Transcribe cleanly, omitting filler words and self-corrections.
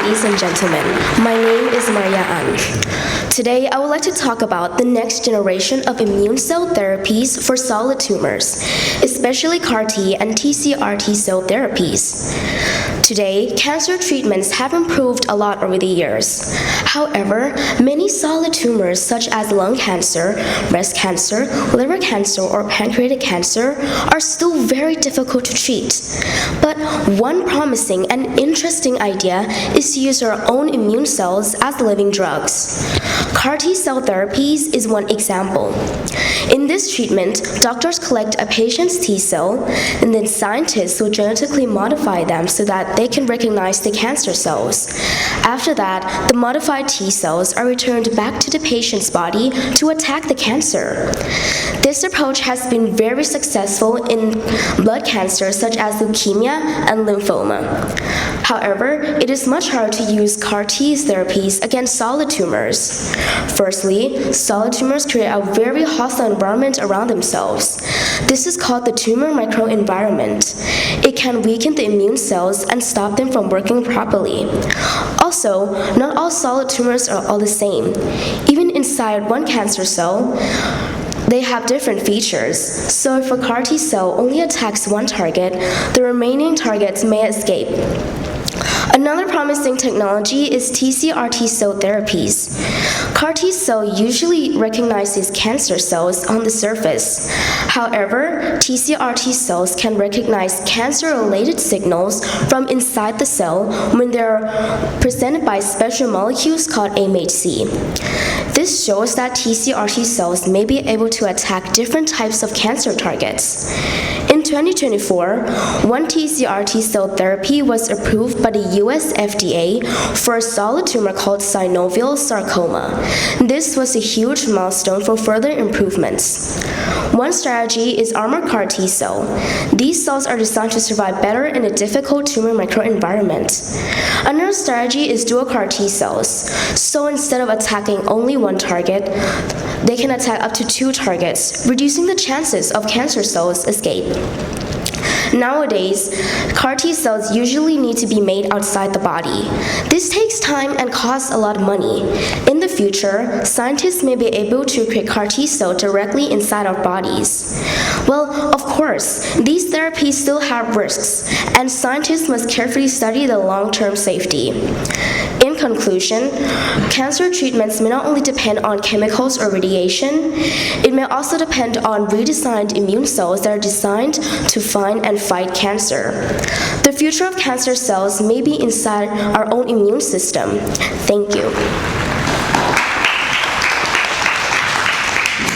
ladies and gentlemen. My name is Maria An. Today, I would like to talk about the next generation of immune cell therapies for solid tumors, especially CAR-T and TCR-T cell therapies. Today, cancer treatments have improved a lot over the years. However, many solid tumors such as lung cancer, breast cancer, liver cancer, or pancreatic cancer are still very difficult to treat. But one promising and interesting idea is to use our own immune cells as living drugs. CAR-T cell therapies is one example. In this treatment, doctors collect a patient's T cell, and then scientists will genetically modify them so that they can recognize the cancer cells. After that, the modified T cells are returned back to the patient's body to attack the cancer. This approach has been very successful in blood cancers such as leukemia and lymphoma. However, it is much harder to use CAR-T therapies against solid tumors. Firstly, solid tumors create a very hostile environment around themselves. This is called the tumor microenvironment. It can weaken the immune cells and stop them from working properly. Also, not all solid tumors are all the same. Even inside one cancer cell, they have different features. So if a CAR-T cell only attacks one target, the remaining targets may escape. Another promising technology is TCR-T cell therapies. CAR-T cell usually recognizes cancer cells on the surface. However, TCR-T cells can recognize cancer-related signals from inside the cell when they are presented by special molecules called MHC. This shows that TCR-T cells may be able to attack different types of cancer targets. In 2024, one TCR-T cell therapy was approved by the US FDA for a solid tumor called synovial sarcoma. This was a huge milestone for further improvements. One strategy is armored CAR-T cell. These cells are designed to survive better in a difficult tumor microenvironment. Another strategy is dual CAR-T cells. So instead of attacking only one target, they can attack up to 2 targets, reducing the chances of cancer cells escape. Nowadays, CAR-T cells usually need to be made outside the body. This takes time and costs a lot of money. In the future, scientists may be able to create CAR-T cell directly inside our bodies. Well, of course, these therapies still have risks, and scientists must carefully study the long-term safety. In conclusion, cancer treatments may not only depend on chemicals or radiation, it may also depend on redesigned immune cells that are designed to find and fight cancer. The future of cancer cells may be inside our own immune system. Thank you.